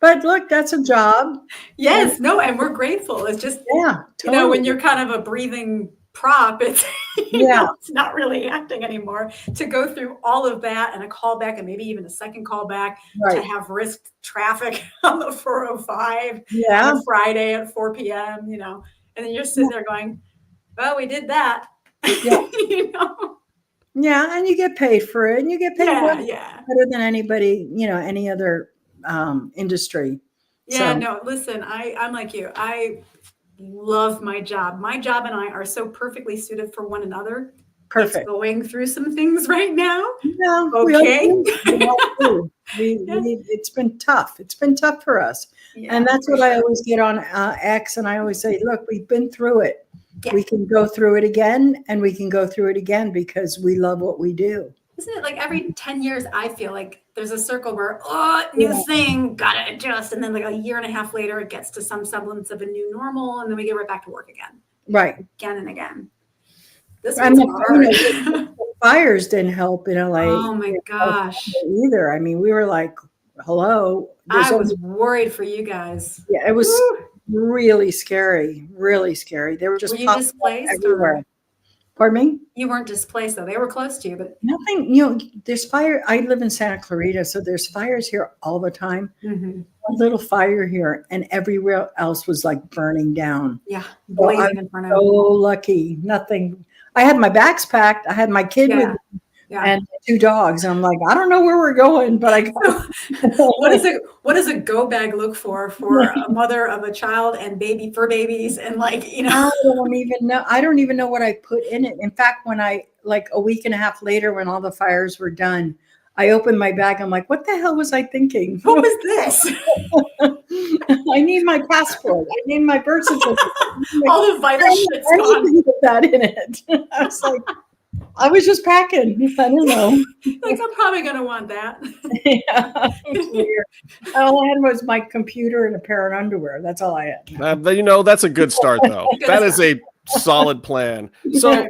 But look, that's a job. Yes, no, and we're grateful. It's just, totally. You know, when you're kind of a breathing prop, it's, you know, it's not really acting anymore. To go through all of that and a callback and maybe even a second callback to have risked traffic on the 405 on a Friday at 4 p.m., you know, and then you're sitting there going, well, we did that. You know? Yeah, and you get paid for it, and you get paid better than anybody, you know, any other industry. Yeah, no, listen, I'm like you. I love my job. My job and I are so perfectly suited for one another. Perfect. It's going through some things right now. Yeah, okay. It's been tough. It's been tough for us. Yeah, and that's what I always get on X, and I always say, look, we've been through it. Yeah. We can go through it again, and we can go through it again because we love what we do. Isn't it like every 10 years, I feel like there's a circle where, new thing, gotta adjust. And then like a year and a half later, it gets to some semblance of a new normal. And then we get right back to work again. Right. Again and again. This one's hard. The fires didn't help in LA. Oh my gosh. Either. I mean, we were like, hello. I was worried for you guys. Yeah, it was really scary. Really scary. They were just you displaced everywhere. Pardon me? You weren't displaced though. They were close to you, but nothing, you know, there's fire. I live in Santa Clarita, so there's fires here all the time. Mm-hmm. A little fire here and everywhere else was like burning down. Yeah. Blazing in front of so lucky. Nothing. I had my bags packed. I had my kid with me and 2 dogs. And I'm like, I don't know where we're going, but I go. What does a go bag look for a mother of a child and babies and like, you know? I don't even know what I put in it. In fact, when I like a week and a half later, when all the fires were done, I opened my bag. I'm like, what the hell was I thinking? What was this? I need my passport. I need my birth certificate. All the vital shit's gone. Put that in it. I was like, I was just packing. I don't know. Like, I'm probably going to want that. Yeah. Weird. All I had was my computer and a pair of underwear. That's all I had. You know, that's a good start, though. That is a solid plan. So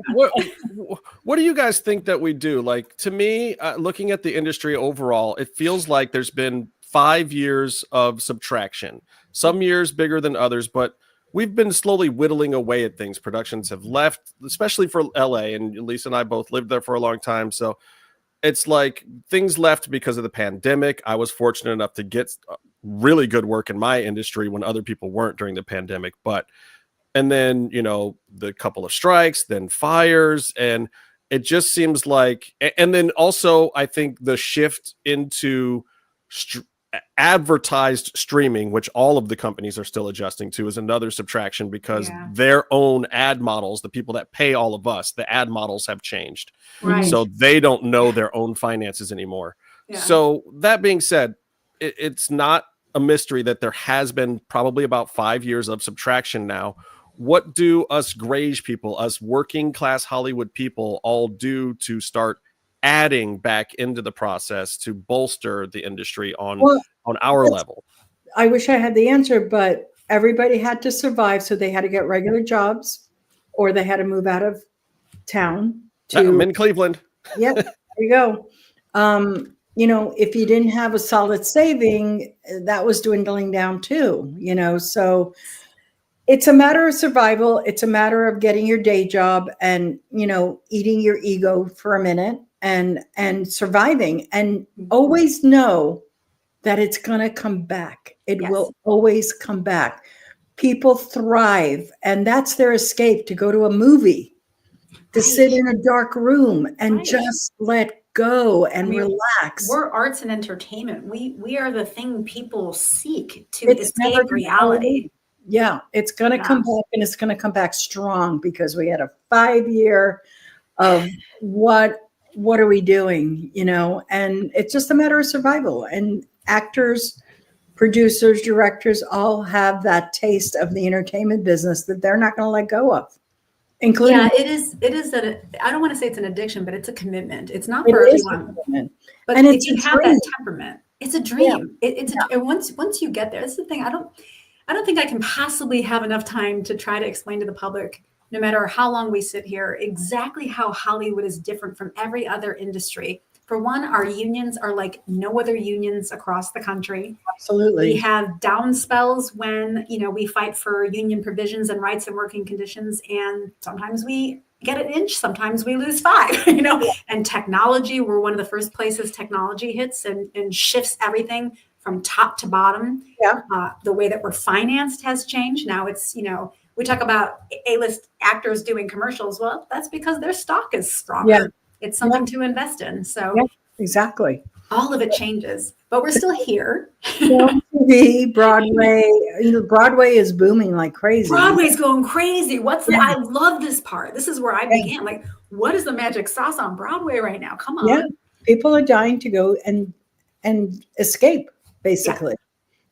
what do you guys think that we do? Like, to me, looking at the industry overall, it feels like there's been 5 years of subtraction. Some years bigger than others, but we've been slowly whittling away at things. Productions have left, especially for LA, and Lisa and I both lived there for a long time. So it's like things left because of the pandemic. I was fortunate enough to get really good work in my industry when other people weren't during the pandemic. And then, you know, the couple of strikes, then fires, and it just seems like, and then also I think the shift into advertised streaming, which all of the companies are still adjusting to, is another subtraction because their own ad models, the people that pay all of us, the ad models have changed. Right. So they don't know their own finances anymore. Yeah. So that being said, it's not a mystery that there has been probably about 5 years of subtraction now. What do us Greige people, us working class Hollywood people, all do to start adding back into the process to bolster the industry on our level? I wish I had the answer, but everybody had to survive. So they had to get regular jobs or they had to move out of town. I'm in Cleveland. Yep. There you go. You know, if you didn't have a solid saving, that was dwindling down too, you know, so it's a matter of survival. It's a matter of getting your day job and, you know, eating your ego for a minute and surviving, and always know that it's going to come back. It will always come back. People thrive, and that's their escape, to go to a movie, to sit in a dark room and just let go and relax. We're arts and entertainment. We are the thing people seek to escape reality. Yeah, it's going to come back, and it's going to come back strong because we had a 5 year of what what are we doing? And it's just a matter of survival. And actors, producers, directors all have that taste of the entertainment business that they're not going to let go of, including. Yeah, it is. I don't want to say it's an addiction, but it's a commitment. It's not It for is everyone. But if it's you a have dream. that temperament, it's a dream. And once you get there, that's the thing. I don't think I can possibly have enough time to try to explain to the public, no matter how long we sit here, exactly how Hollywood is different from every other industry. For one, our unions are like no other unions across the country. Absolutely. We have down spells when, we fight for union provisions and rights and working conditions. And sometimes we get an inch, sometimes we lose 5, and technology, we're one of the first places technology hits and shifts everything from top to bottom. Yeah. The way that we're financed has changed. Now it's, we talk about A-list actors doing commercials. Well, that's because their stock is stronger. Yeah. It's something to invest in. So exactly. all of it changes, but we're still here. TV, Broadway, Broadway is booming like crazy. Broadway's going crazy. I love this part. This is where I began. Like, what is the magic sauce on Broadway right now? Come on. Yeah. People are dying to go and escape, basically. Yeah.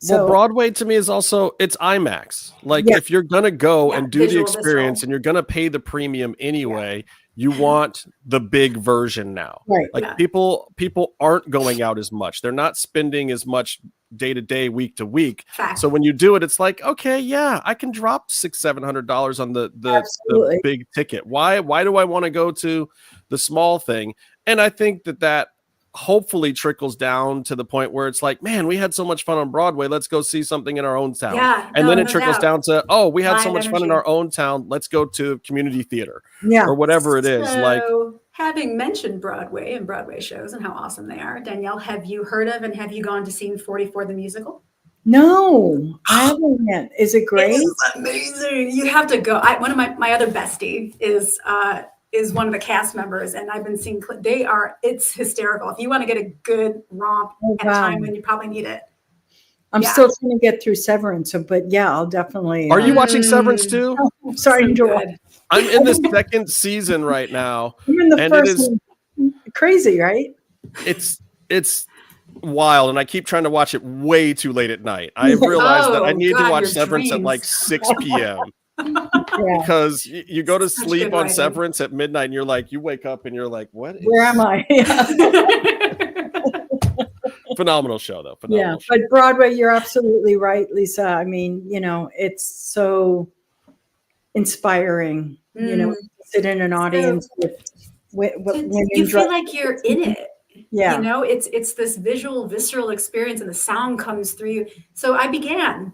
Well, Broadway to me is also, it's IMAX. Like if you're going to go and do the experience and you're going to pay the premium anyway, you want the big version now. Right. Like people aren't going out as much. They're not spending as much day to day, week to week. Fact. So when you do it, it's like, okay, yeah, I can drop $600-700 on the big ticket. Why do I want to go to the small thing? And I think that hopefully trickles down to the point where it's like, man, we had so much fun on Broadway. Let's go see something in our own town. Yeah, and then it trickles down to, oh, we had so much fun in our own town. Let's go to community theater or whatever it is. So having mentioned Broadway and Broadway shows and how awesome they are, Danielle, have you heard of and have you gone to see 44 the musical? No, I haven't yet. Is it great? It's amazing. You have to go. One of my other bestie is one of the cast members, and I've been seeing it's hysterical. If you want to get a good romp at a time when you probably need it. I'm still trying to get through Severance, but I'll definitely. Are you watching Severance too? Oh, sorry, I'm in the second season right now. I'm in the first one. Crazy, right? It's wild, and I keep trying to watch it way too late at night. I realized that I need to watch Severance at like 6 p.m. Because you go to sleep on Severance at midnight and you're like, you wake up and you're like, where am I? Phenomenal show though. But Broadway, you're absolutely right, Lisa. I mean, it's so inspiring, to sit in an audience with women. You feel like you're in it. Yeah. It's this visceral experience and the sound comes through you. So I began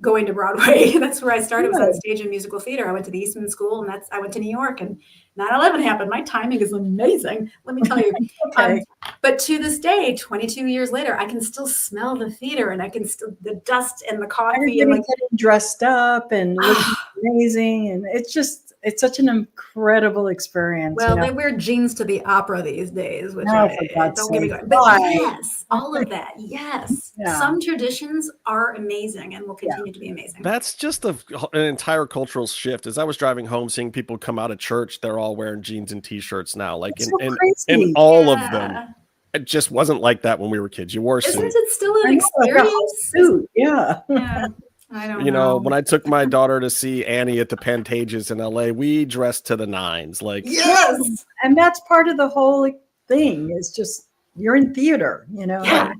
going to Broadway. That's where I started, was on stage and musical theater. I went to the Eastman School, and I went to New York, and 9/11 happened. My timing is amazing, let me tell you. But to this day, 22 years later, I can still smell the theater, and I can still, the dust and the coffee. And getting dressed up and looking amazing, and it's such an incredible experience. Well, they wear jeans to the opera these days, which don't get me going. But yes, all of that. Yes. Yeah. Some traditions are amazing and will continue to be amazing. That's just an entire cultural shift. As I was driving home, seeing people come out of church, they're all wearing jeans and t-shirts now, like in all of them. It just wasn't like that when we were kids. You wore suits. Isn't it still an experience? Suit. Yeah. I don't know. When I took my daughter to see Annie at the Pantages in LA, we dressed to the nines. Like, yes. And that's part of the whole thing, is just you're in theater, Yeah.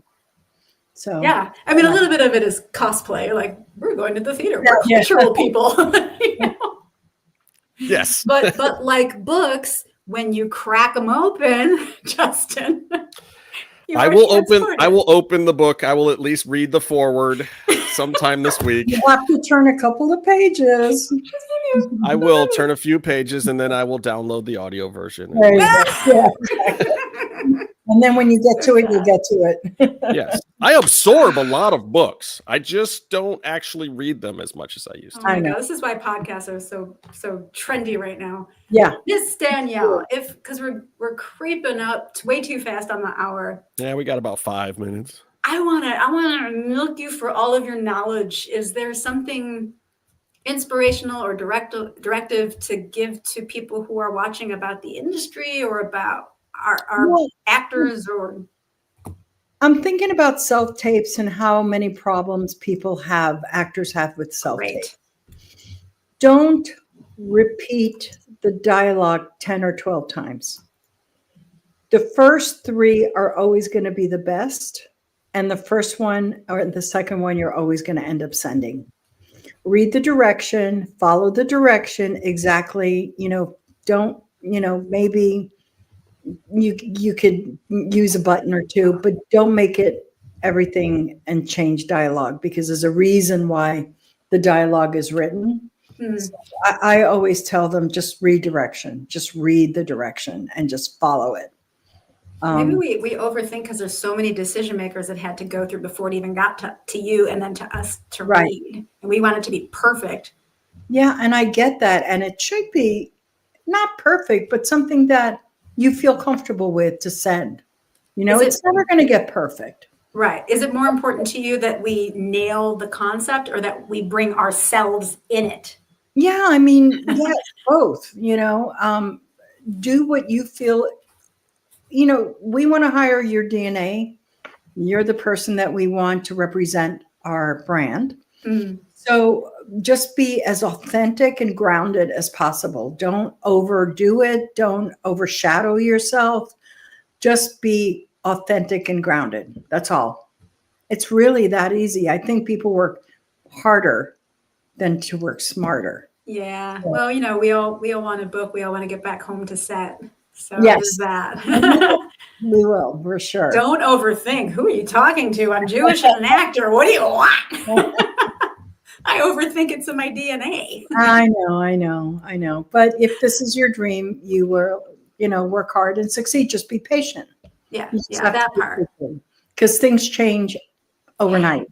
So I mean, a little bit of it is cosplay. Like, we're going to the theater. We're cultural people. Yes. But like books, when you crack them open, Justin. I will open the book. I will at least read the foreword sometime this week. You have to turn a couple of pages. I will turn a few pages, and then I will download the audio version. There you go. Yeah, exactly. And then when you get to it, you get to it. Yes. I absorb a lot of books. I just don't actually read them as much as I used to. I know. This is why podcasts are so trendy right now. Yeah. Miss Danielle, because we're creeping up way too fast on the hour. Yeah, we got about 5 minutes. I wanna milk you for all of your knowledge. Is there something inspirational or directive to give to people who are watching about the industry or about actors or? I'm thinking about self-tapes and how many problems actors have with self-tapes. Don't repeat the dialogue 10 or 12 times. The first 3 are always going to be the best. And the first one or the second one, you're always going to end up sending. Read the direction, follow the direction exactly. Don't, maybe you could use a button or 2, but don't make it everything and change dialogue, because there's a reason why the dialogue is written. So I always tell them, just read direction, just read the direction and just follow it. Maybe we overthink because there's so many decision makers that had to go through before it even got to you and then to us to read. And we want it to be perfect. Yeah, and I get that. And it should be not perfect, but something that you feel comfortable with to send. It's never going to get perfect. Right. Is it more important to you that we nail the concept or that we bring ourselves in it? Yeah, I mean, yes, both. Do what you feel. We want to hire your DNA. You're the person that we want to represent our brand. So just be as authentic and grounded as possible. Don't overdo it. Don't overshadow yourself. Just be authentic and grounded. That's all. It's really that easy. I think people work harder than to work smarter. Yeah. Well, we all want a book. We all want to get back home to set. So yes, there's that. We will, for sure. Don't overthink. Who are you talking to? I'm Jewish and an actor. What do you want? I overthink it's in my DNA. I know. But if this is your dream, you will, work hard and succeed. Just be patient. Yeah, that part. Because things change overnight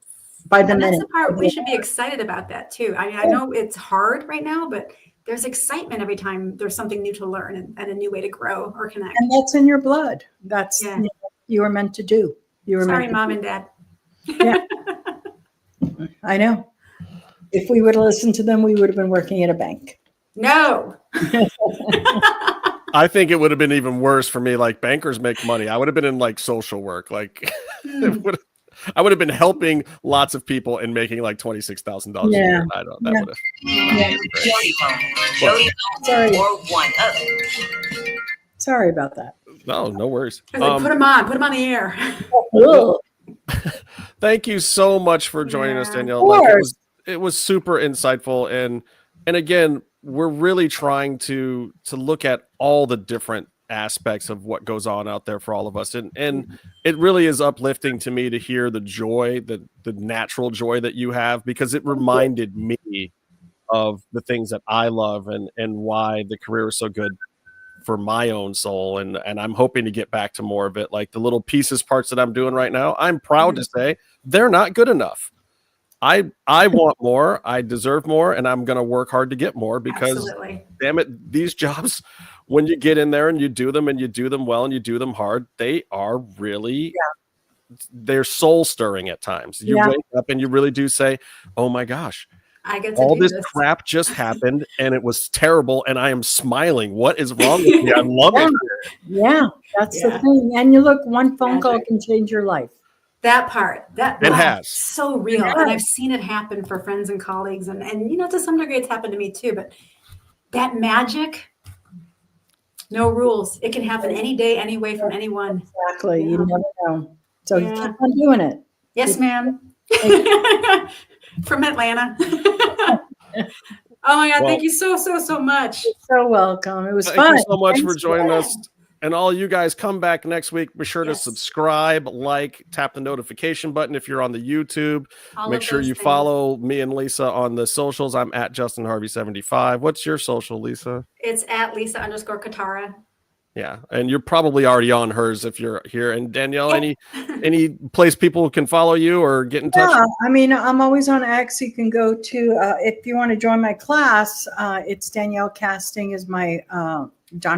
by the minute. That's the part we should be excited about that too. I mean, I know it's hard right now, but there's excitement every time there's something new to learn and a new way to grow or connect. And that's in your blood. That's what you were meant to do. Sorry, Mom and Dad. Yeah. I know. If we would have listened to them, we would have been working at a bank. No. I think it would have been even worse for me. Like, bankers make money. I would have been in like social work. Like, I would have been helping lots of people and making like $26,000 a year. I don't. That would have. Sorry about that. No worries. Put them on. Put them on the air. Thank you so much for joining us, Danielle. It was super insightful, and again, we're really trying to look at all the different aspects of what goes on out there for all of us, and it really is uplifting to me to hear the joy, the natural joy that you have, because it reminded me of the things that I love and why the career is so good for my own soul, and I'm hoping to get back to more of it. Like the little pieces parts that I'm doing right now, I'm proud to say they're not good enough. I want more, I deserve more, and I'm going to work hard to get more, because damn it, these jobs, when you get in there and you do them well and you do them hard, they are really, they're soul stirring at times. You wake up and you really do say, oh my gosh, I get to all do this crap just happened and it was terrible and I am smiling. What is wrong with me? I love it. Yeah, that's the thing. And you look, one phone call can change your life. That part, it has so real, and I've seen it happen for friends and colleagues, and to some degree it's happened to me too. But that magic, no rules. It can happen any day, any way, from anyone. Exactly. You never know. So you keep on doing it. Yes, ma'am. From Atlanta. Oh my God! Thank you so much. You're so welcome. It was fun. Thank you so much for joining us. And all you guys, come back next week. Be sure to subscribe, tap the notification button if you're on the YouTube. Make sure you follow me and Lisa on the socials. I'm at JustinHarvey75. What's your social, Lisa? It's at Lisa_Katara. Yeah, and you're probably already on hers if you're here. And Danielle, any place people can follow you or get in touch? Yeah, I mean, I'm always on X. You can go to if you want to join my class. It's Danielle Casting is my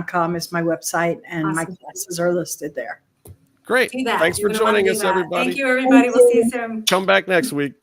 .com is my website, and my classes are listed there. Great. Thanks for joining us, everybody. Thank you, everybody. We'll see you soon. Come back next week.